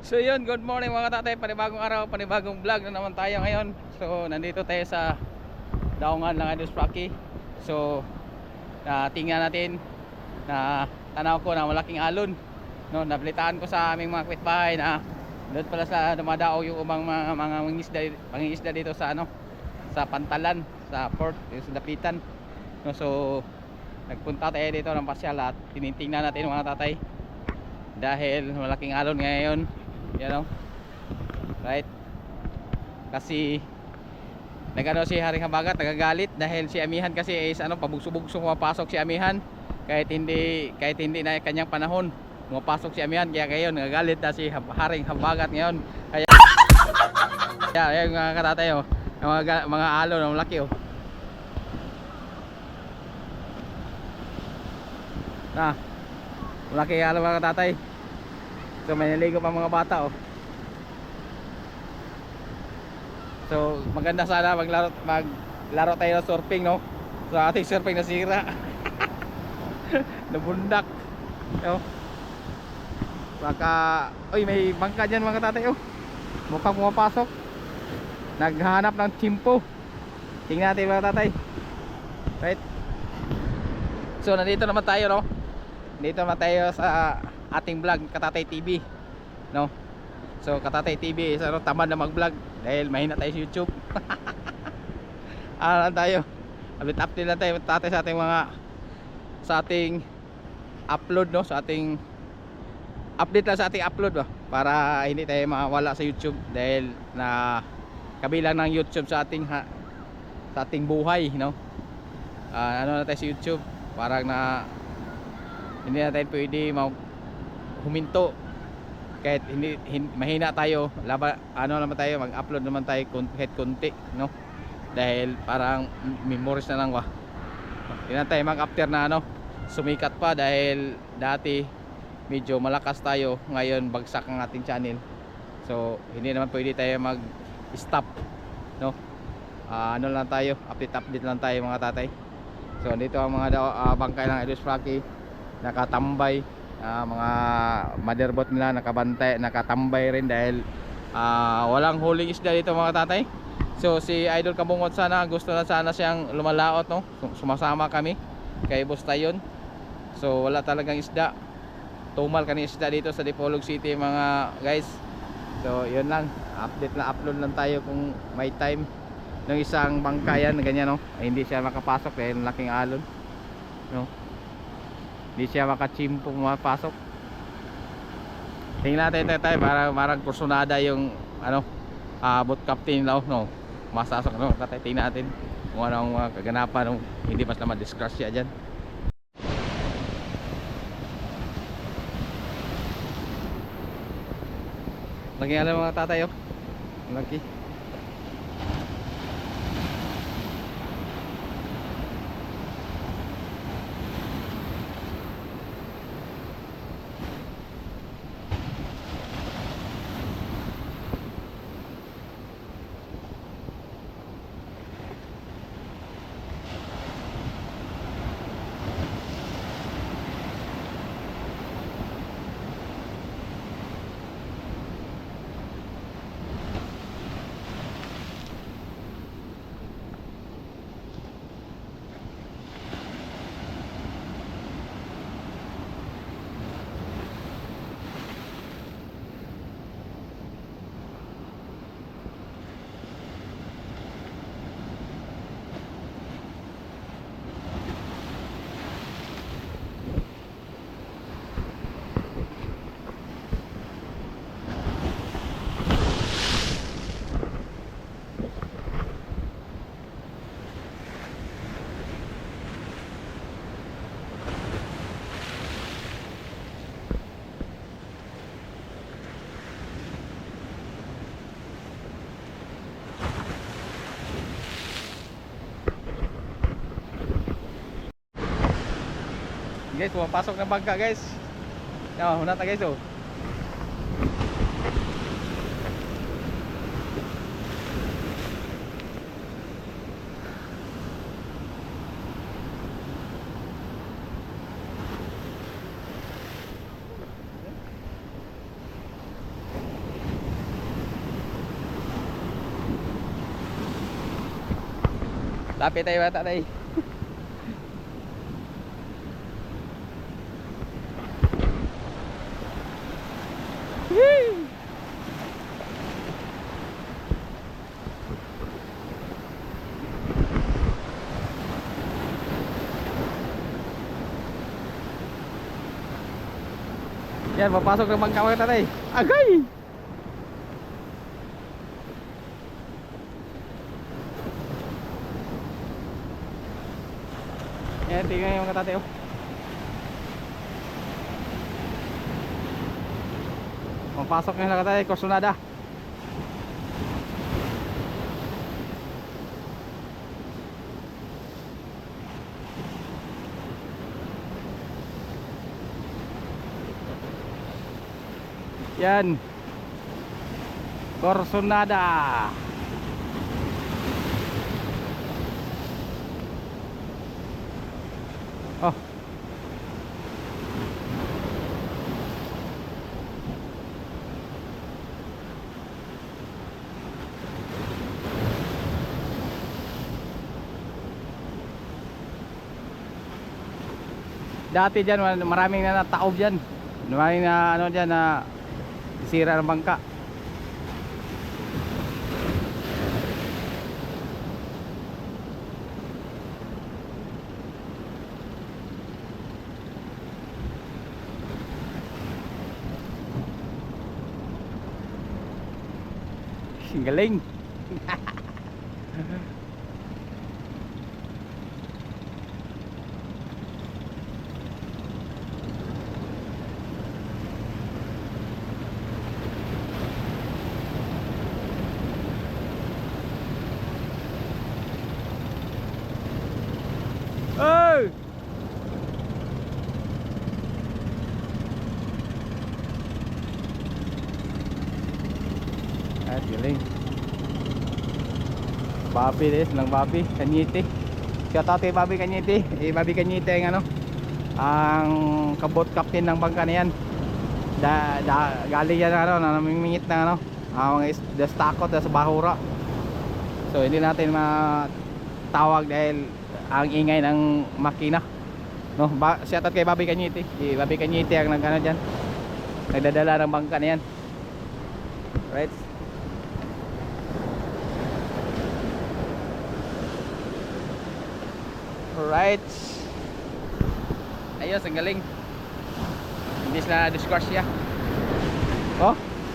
So yun, good morning mga tatay, panibagong araw, panibagong vlog na naman tayo ngayon. So nandito tayo sa daungan ng Idol Rocky. So tingnan natin na tanaw ko na malaking alon, no, nabalitaan ko sa aming mga kapitbahay na doon pala sa dumadao yung umang mga mangingisda dito sa sa Pantalan, sa port, sa Dapitan, no. So nagpunta tayo dito ng pasyal at tinitingnan natin mga tatay dahil malaking alon ngayon. Yan o, right? Kasi nagano si Haring Habagat, nagagalit dahil si Amihan kasi is pabugso-bugso pumapasok si Amihan kahit hindi na kanyang panahon pumapasok si Amihan, kaya ngayon nagagalit na si Haring Habagat ngayon. Kaya ayan mga katatay, oh, mga alon ang laki, oh. Malaki alon mga katatay. So may naligo pa mga bata, oh. So maganda sana maglaro tayo ng surfing, no. So ating surfing nasira. Nabundak, no. Baka may bangka dyan mga tatay, oh. Mukhang pumapasok. Naghahanap ng timpo. Tingnan natin mga tatay. Right. So nandito naman tayo, no. Dito naman tayo sa ating vlog, Katatay TV, no. So Katatay TV is tamad na mag-vlog dahil mahina tayo sa YouTube. Tayo update lang tayo tatay sa ating upload, no, sa ating update lang sa ating upload, no, para hindi tayo mawala sa YouTube dahil na kabilang ng YouTube sa ating buhay, no. Na tayo sa YouTube, parang na hindi na tayo pwede huminto kahit hindi mahina tayo, naman tayo mag-upload naman tayo kahit konti, no, dahil parang memories na lang, hindi na tayo mag-after na sumikat pa, dahil dati medyo malakas tayo, ngayon bagsak ang ating channel. So hindi naman pwede tayo mag-stop, no. Lang tayo, update lang tayo mga tatay. So dito ang mga bangkay ng Idol Rocky, nakatambay, mga motherboard nila nakabantay, nakatambay rin dahil walang huling isda dito mga tatay. So si Idol Kabungot sana gusto na sana siyang lumalaot, no. Sumasama kami kay Busta yun. So wala talagang isda, tumal kani isda dito sa Dipolog City mga guys. So yun lang, upload lang tayo kung may time ng isang bangkayan ganyan, no. Hindi siya makapasok dahil laking alon, no. Hindi siya makachimpo mapasok. Tingnan natin tayo para marang kursunada yung boat captain, no. Masasok, no. Tingnan natin kung anong kaganapan, no. Hindi mas naman disgrasya dyan. Lagi alam mga tatay, oh. Lagi. Guys, pumapasok ng bangka guys. Yan, hunata guys oh. Lapit tayo bata tayo. Yan, papasok ng bangka mga tatay. Agay! Yan, tingnan yung mga tatay oh. Papasok ng mga tatay, Corsonada. Yan, Corsonada. Oh, dati dyan maraming na nataob dyan. Maraming na ano dyan na sira ng bangka. Galing. Hey! Ay, galing. Bobby des, ng Bobby Cañete. Shout out kay Bobby Cañete. Bobby Cañete ang ano, ang kabot captain ng bangka na yan. Galing yan ano, namimingit ng ano, mga destakot sa Bahura. So hindi natin matawag dahil ang ingay ng makina, no? Shout out kay Bobby Cañete. Bobby Cañete ang nagano diyan, nagdadala ng bangka na yan. Right. Alright. Ayos, ang galing. Hindi sila disgrasya. Oh,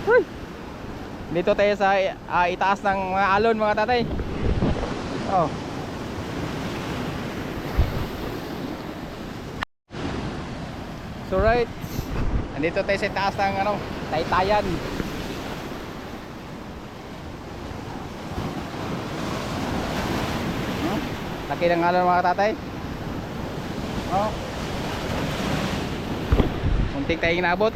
uy. Dito tayo sa itaas ng mga alon mga tatay. Oh. So right, andito tayo sa itaas ng ano, Taytayan. Laki ng alon mga tatay. Oh. Muntik tayong inabot.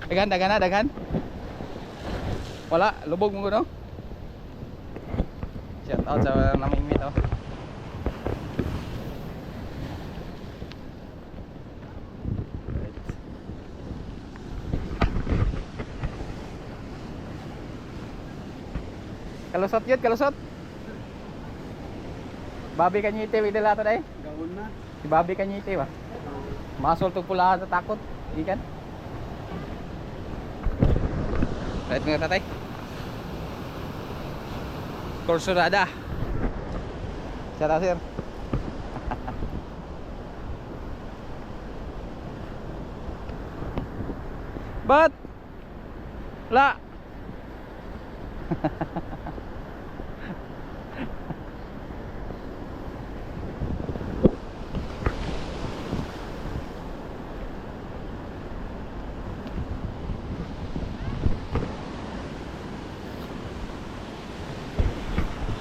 Dagan. Wala, lubog mo no? Shout out sa namimit oh. Kalusot yun, kalusot. Bobby Cañete, wala to dahil. Gawon na. Si Bobby Cañete ba? Masol tong pulahan sa takot. Ikan. Right mga tatay. Corsonada. Shout out sir. But la.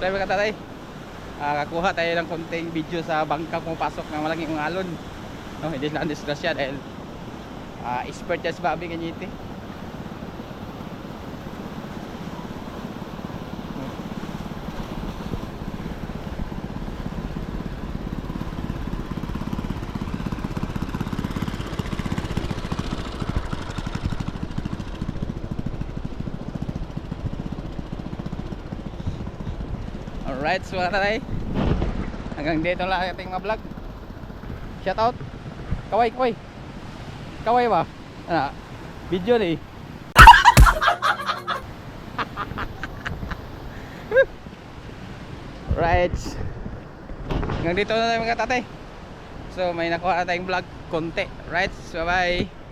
tayo mga tatay. Kakuha tayo ng konting video sa bangkang pumapasok ng malaking alon. No, hindi na disgrasya dahil expert yan si Bobby Kanyiti. Alright, so mga tatay, hanggang dito lang ating mga vlog. Shout out. Kaway, kaway. Kaway ba? Video ni. Right. Hanggang dito na tayo mga tatay. So may nakuha na tayong vlog konti. Right, bye bye.